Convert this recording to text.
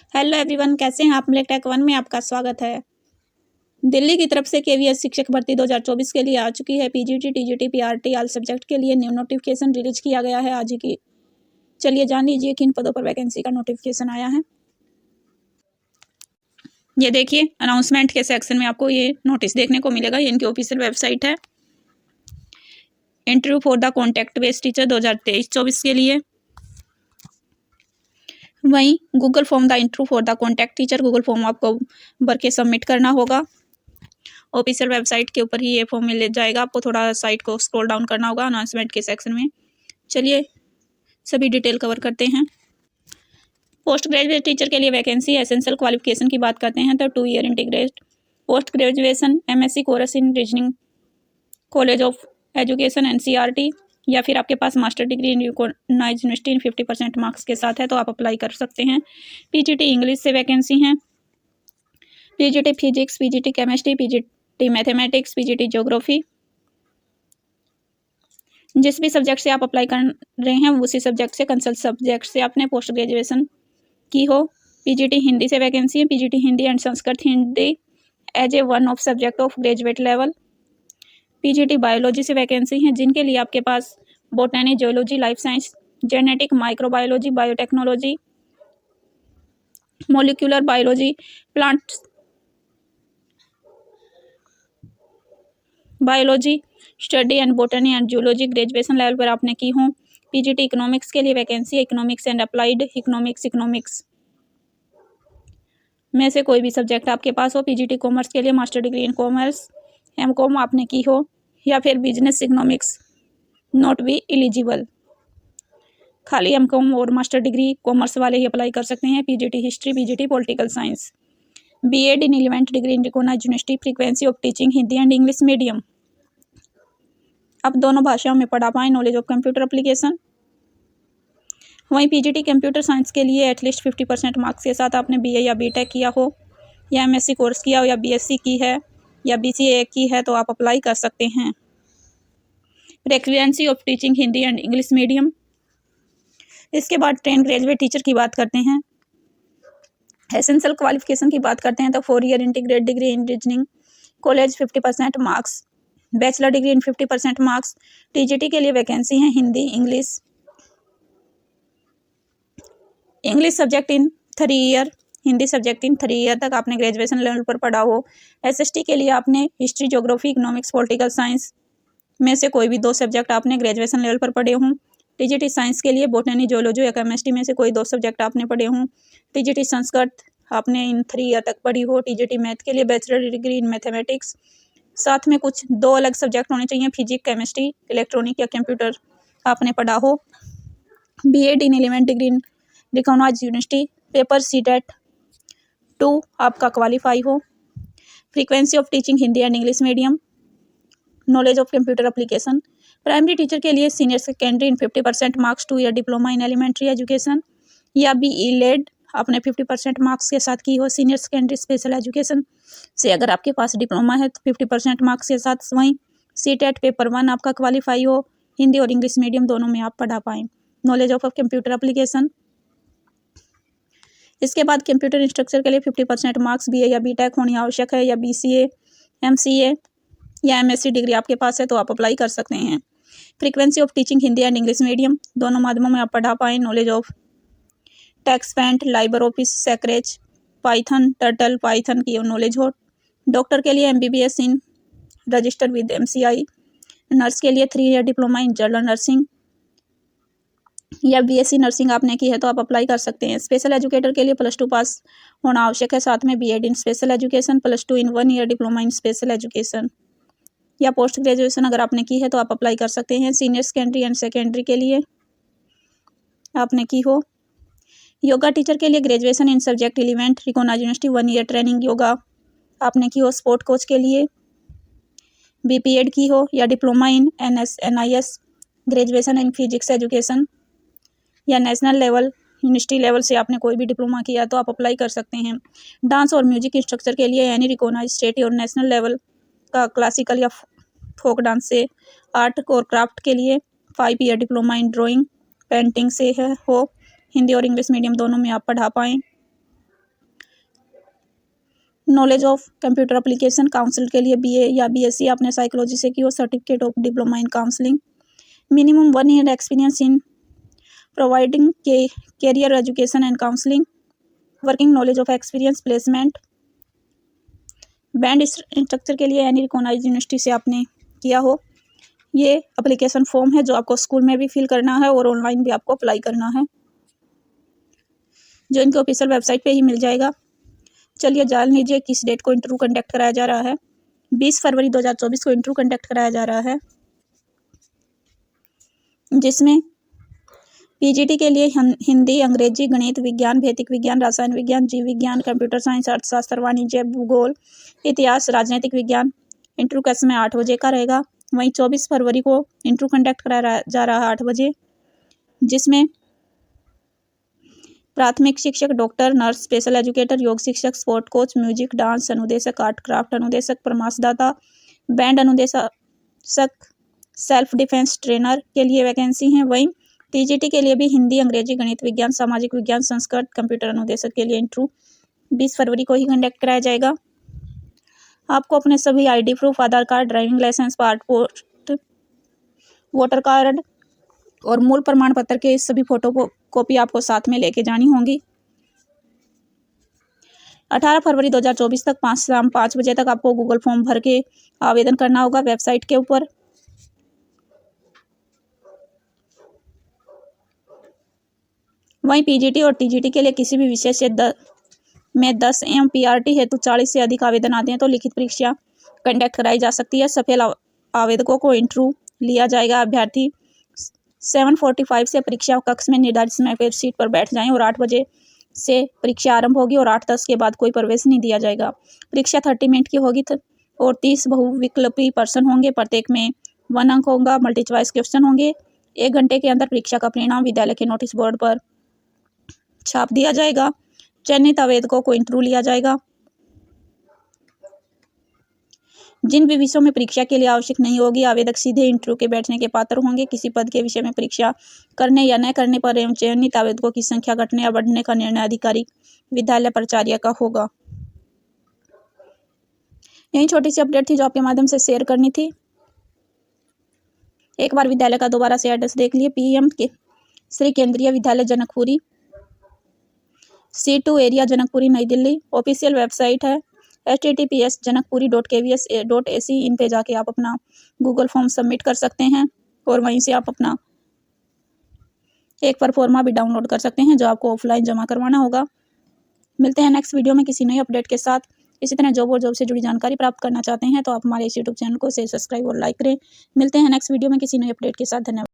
Hello everyone, कैसे हैं आप। मिलेक टेक 1 में आपका स्वागत है। दिल्ली की तरफ से केवीएस शिक्षक भर्ती 2024 के लिए आ चुकी है। PGT, TGT, PRT all subject के लिए न्यू नोटिफिकेशन रिलीज किया गया है आज ही की। चलिए जान लीजिए किन पदों पर वैकेंसी का नोटिफिकेशन आया है। ये देखिए, अनाउंसमेंट के सेक्शन में आपको ये नोटिस देखने को मिलेगा। ये इनकी ऑफिशियल वेबसाइट है। Interview for the contact based teacher 2023-24 के लिए। वहीं Google form the interview for the contact teacher, Google form आपको भर के सबमिट करना होगा। ऑफिशियल वेबसाइट के ऊपर ही ये फॉर्म मिल जाएगा। आपको थोड़ा साइट को स्क्रॉल डाउन करना होगा अनाउंसमेंट के सेक्शन में। चलिए सभी डिटेल कवर करते हैं। पोस्ट ग्रेजुएट टीचर के लिए वैकेंसी एसेंशियल क्वालिफिकेशन की बात करते हैं तो 2 year integrate post graduation MSc course in regional college of education NCERT, या फिर आपके पास master degree in recognized university in 50% marks के साथ है तो आप अप्लाई कर सकते हैं। पीजीटी इंग्लिश से वैकेंसी हैं। PGT physics, PGT chemistry, PGT mathematics, PGT geography. जिस भी सब्जेक्ट से आप अप्लाई कर रहे हैं उसी सब्जेक्ट से, कंसल्ट सब्जेक्ट से आपने पोस्ट ग्रेजुएशन की हो। पीजीटी हिंदी से वैकेंसी है। PGT Hindi and Sanskrit Hindi as a one of subject of graduate level. PGT biology से वैकेंसी है, जिनके लिए आपके पास botany, geology, life science, genetic, microbiology, biotechnology, molecular biology, plant biology study and botany and geology graduation level पर आपने की हो। पीजीटी इकोनॉमिक्स के लिए वैकेंसी है। इकोनॉमिक्स एंड अप्लाइड इकोनॉमिक्स में से कोई भी सब्जेक्ट आपके पास हो। पीजीटी कॉमर्स के लिए master degree in commerce MCom आपने की हो, या फिर business economics not be eligible. खाली एमकॉम और मास्टर डिग्री कॉमर्स वाले ही अप्लाई कर सकते हैं। PGT history, PGT political science, BEd in element degree in recognized university, frequency of teaching Hindi and English medium, आप दोनों भाषाओं में पढ़ा पाएं। Knowledge of computer application. वहीं पीजीटी कंप्यूटर साइंस के लिए एटलीस्ट 50% मार्क्स के साथ आपने बीए या बीटेक किया हो, या एमएससी कोर्स किया हो, या बीएससी की है, या बीसीए की है तो आप अप्लाई कर सकते हैं। Frequency of teaching Hindi and English medium. इसके बाद ट्रेन ग्रेजुएट टीचर की बात करते हैं। एसेंशियल क्वालिफिकेशन की बात करते हैं तो 4 year integrate degree in regional college 50% marks, bachelor degree in 50% marks. TGT के लिए वैकेंसी है Hindi English subject in 3 year, Hindi subject in 3 year तक आपने ग्रेजुएशन लेवल पर पढ़ा हो। एसएसटी के लिए आपने history, geography, economics, political science में से कोई भी 2 सब्जेक्ट आपने ग्रेजुएशन लेवल पर पढ़े हों। टीजीटी साइंस के लिए बोटनी, जियोलॉजी या केमिस्ट्री में से कोई 2 सब्जेक्ट आपने पढ़े हों। टीजीटी संस्कृत आपने इन 3 ईयर तक पढ़ी हो। टीजीटी मैथ के लिए बैचलर डिग्री इन मैथमेटिक्स, साथ में कुछ 2 अलग सब्जेक्ट होने चाहिए, फिजिक्स, केमिस्ट्री, इलेक्ट्रॉनिक या कंप्यूटर आपने पढ़ा हो। BEd in element degree in recognized university, paper CTET 2 आपका क्वालिफाई हो। Frequency of teaching Hindi and English medium, knowledge of computer application. Primary teacher के लिए senior secondary in 50% marks, 2 year diploma in elementary education, या BElEd आपने 50% marks के साथ की हो। सीनियर सेकेंडरी स्पेशल एजुकेशन से अगर आपके पास डिप्लोमा है तो 50% मार्क्स के साथ। वहीं सीटेट पेपर 1 आपका क्वालिफाई हो। हिंदी और इंग्लिश मीडियम दोनों में आप पढ़ा पाएँ। Knowledge of computer application. इसके बाद कंप्यूटर इंस्ट्रक्चर के लिए 50% मार्क्स बीए या बीटेक होनी आवश्यक है, या बीसीए, एमसीए या एमएससी डिग्री आपके पास है तो आप अप्लाई कर सकते हैं। Frequency of teaching Hindi and English medium, दोनों माध्यमों में आप पढ़ा पाएँ। Knowledge of Tux Paint, LibreOffice, Scratch, Python, Turtle Python की नॉलेज हो। डॉक्टर के लिए MBBS in registered with MCI. Nurse के लिए 3 year diploma in general nursing या बीएससी नर्सिंग आपने की है तो आप अप्लाई कर सकते हैं। स्पेशल एजुकेटर के लिए +2 पास होना आवश्यक है, साथ में BEd in special education, +2 in 1 year diploma in special education, या पोस्ट ग्रेजुएशन अगर आपने की है तो आप अप्लाई कर सकते हैं। सीनियर सेकेंडरी एंड सेकेंडरी के लिए आपने की हो। योगा टीचर के लिए graduation in subject element recognized university, 1 year training yoga आपने की हो। स्पोर्ट कोच के लिए बीपीएड की हो, या diploma in NS graduation in physics education, या नेशनल लेवल यूनिवर्सिटी लेवल से आपने कोई भी डिप्लोमा किया तो आप अप्लाई कर सकते हैं। डांस और म्यूजिक इंस्ट्रक्टर के लिए एनी रिकॉग्नाइज्ड स्टेट और नेशनल लेवल का क्लासिकल या फोक डांस से। आर्ट और क्राफ्ट के लिए 5 ईयर डिप्लोमा इन ड्राइंग पेंटिंग से हो। हिंदी और इंग्लिश मीडियम दोनों में आप पढ़ा पाएँ। Knowledge of computer application, council के लिए BA या BSc आपने साइकोलॉजी से की हो, certificate of diploma in counselling, minimum 1 year experience in providing career education and counselling, working knowledge of experience placement. Band instructor के लिए एनी रिकॉग्नाइज्ड यूनिवर्सिटी से आपने किया हो। ये एप्लीकेशन फॉर्म है जो आपको स्कूल में भी फिल करना है और ऑनलाइन भी आपको अप्लाई करना है, जो इनके ऑफिशियल वेबसाइट पे ही मिल जाएगा। चलिए जान लीजिए किस डेट को इंटरव्यू कंडक्ट कराया जा रहा है। 20 फरवरी 2024 को इंटरव्यू कंडक्ट कराया जा रहा है, जिसमें PGT के लिए हिंदी, अंग्रेजी, गणित, विज्ञान, भौतिक विज्ञान, रसायन विज्ञान, जीव विज्ञान, कंप्यूटर साइंस, अर्थशास्त्र, वाणिज्य, भूगोल, इतिहास, राजनीतिक विज्ञान इंटरव्यू का समय 8 बजे का रहेगा। वहीं 24 फरवरी को इंटरव्यू कंडक्ट कराया जा रहा है 8 बजे, जिसमें प्राथमिक शिक्षक, डॉक्टर, नर्स, स्पेशल एजुकेटर, योग शिक्षक, स्पोर्ट कोच, म्यूजिक, डांस अनुदेशक, आर्ट क्राफ्ट अनुदेशक, परामर्शदाता, बैंड अनुदेशक, सेल्फ डिफेंस ट्रेनर के लिए वैकेंसी हैं। वहीं TGT के लिए भी हिंदी, अंग्रेजी, गणित, विज्ञान, सामाजिक विज्ञान, संस्कृत, कंप्यूटर अनुदेशक के लिए इंटरव्यू 20 फरवरी को ही कंडक्ट कराया जाएगा। आपको अपने सभी ID proof, Aadhaar card, driving licence, passport, voter card और मूल प्रमाण पत्र के सभी फोटो कॉपी आपको साथ में लेके जानी होंगी। 18 फरवरी 2024 तक शाम 5 बजे तक आपको गूगल फॉर्म भर के आवेदन करना होगा वेबसाइट के ऊपर। वहीं PGT और TGT के लिए किसी भी विषय से 10 एवं PRT हेतु 40 से अधिक आवेदन आते हैं तो लिखित परीक्षा कंडक्ट कराई जा सकती है। सफल आवेदकों को इंटरव्यू लिया जाएगा। अभ्यर्थी 7:45 से परीक्षा कक्ष में निर्धारित समय पर सीट पर बैठ जाएं और 8 बजे से परीक्षा आरंभ होगी और 8:10 के बाद कोई प्रवेश नहीं दिया जाएगा। परीक्षा 30 मिनट की होगी और 30 बहुविकल्पी प्रश्न होंगे। प्रत्येक में 1 अंक होगा। मल्टी चॉइस क्वेश्चन होंगे। 1 घंटे के अंदर परीक्षा का परिणाम विद्यालय के नोटिस बोर्ड पर छाप दिया जाएगा। चयनित आवेदकों को इंटरव्यू लिया जाएगा। जिन भी विषयों में परीक्षा के लिए आवश्यक नहीं होगी, आवेदक सीधे इंटरव्यू के बैठने के पात्र होंगे। किसी पद के विषय में परीक्षा करने या न करने पर एवं चयनित आवेदकों की संख्या घटने या बढ़ने का निर्णय अधिकारी विद्यालय प्राचार्य का होगा। यही छोटी सी अपडेट थी जो आपके माध्यम से शेयर करनी थी। एक बार विद्यालय का दोबारा से एड्रेस देख लिए। PM के श्री केंद्रीय विद्यालय जनकपुरी, C2 एरिया जनकपुरी, नई दिल्ली। ऑफिशियल वेबसाइट है https://janakpuri.kvs.ac। इन पे जाके आप अपना गूगल फॉर्म सबमिट कर सकते हैं और वहीं से आप अपना एक परफॉर्मा भी डाउनलोड कर सकते हैं जो आपको ऑफलाइन जमा करवाना होगा। मिलते हैं नेक्स्ट वीडियो में किसी नई अपडेट के साथ। इसी तरह जॉब और जॉब से जुड़ी जानकारी प्राप्त करना चाहते हैं तो आप हमारे इस YouTube चैनल को सब्सक्राइब और लाइक करें। मिलते हैं नेक्स्ट वीडियो में किसी नई अपडेट के साथ। धन्यवाद।